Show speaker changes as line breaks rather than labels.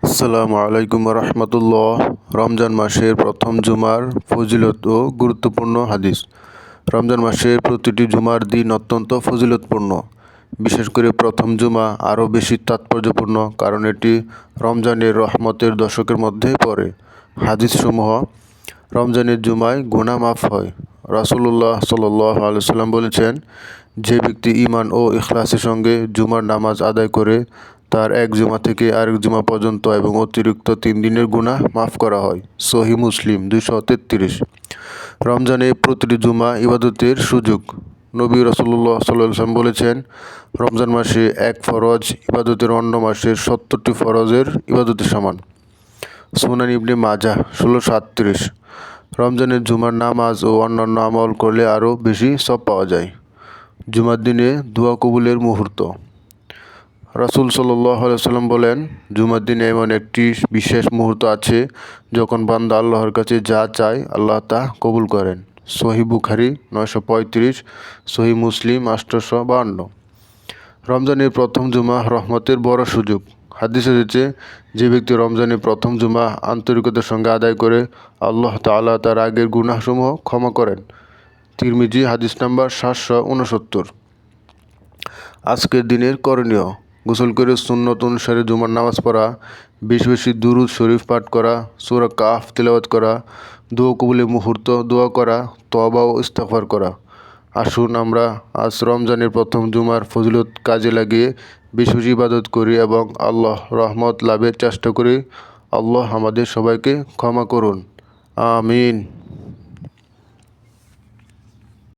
আসসালামু আলাইকুম রহমতুল্লাহ। রমজান মাসের প্রথম জুমার ফজিলত ও গুরুত্বপূর্ণ হাদিস। রমজান মাসের প্রতিটি জুমার দিন অত্যন্ত ফজিলতপূর্ণ। বিশেষ করে প্রথম জুমা আরও বেশি তাৎপর্যপূর্ণ, কারণ এটি রমজানের রহমতের দশকের মধ্যে পড়ে। হাদিসসমূহ: রমজানের জুমায় গুনাহ মাফ হয়। রাসূলুল্লাহ সাল্লাল্লাহু আলাইহি ওয়াসাল্লাম বলেছেন, যে ব্যক্তি ঈমান ও ইখলাসের সঙ্গে জুমার নামাজ আদায় করে, তার এক জুমা থেকে আরেক জুমা পর্যন্ত এবং অতিরিক্ত 3 দিনের গুনাহ মাফ করা হয়। সহিহ মুসলিম 233। রমজানে প্রতিটি জুমা ইবাদতের সুযোগ। নবী রাসূলুল্লাহ সাল্লাল্লাহু আলাইহি ওয়াসাল্লাম বলেছেন, রমজান মাসে এক ফরজ ইবাদতের অন্য মাসের 70টি ফরজের ইবাদতের সমান। সুনান ইবনে মাজাহ 1638। রমজানের জুমার নামাজ ও অন্যান্য আমল করলে আরও বেশি সওয়াব পাওয়া যায়। জুমার দিনে দোয়া কবুলের মুহূর্ত। রাসূল সাল্লাল্লাহু আলাইহি ওয়াসাল্লাম বলেন, জুমার দিনে এমন একটি বিশেষ মুহূর্ত আছে যখন বান্দা আল্লাহর কাছে যা চায় আল্লাহ তা কবুল করেন। সহিহ বুখারী 935, সহিহ মুসলিম 852। রমজানের প্রথম জুমা রহমতের বড় সুযোগ। হাদিসে রয়েছে, যে ব্যক্তি রমজানের প্রথম জুমা আন্তরিকতার সঙ্গে আদায় করে, আল্লাহ তাআলা তার আগের গুনাহসমূহ ক্ষমা করেন। তিরমিজি হাদিস নাম্বার 769। আজকের দিনের করণীয়: গোসল করে সুন্নত অনুসারে জুমার নামাজ পড়া, বেশি বেশি দুরূদ শরীফ পাঠ করা, সূরা কাহফ তিলাওয়াত করা, দোয়া কবুলের মুহূর্ত দোয়া করা, তওবা ও ইস্তিগফার করা। আসুন আমরা আজ রমজানের প্রথম জুমার ফজিলত কাজে লাগিয়ে বেশি বেশি ইবাদত করি এবং আল্লাহ রহমত লাভের চেষ্টা করি। আল্লাহ আমাদের সবাইকে ক্ষমা করুন। আমিন।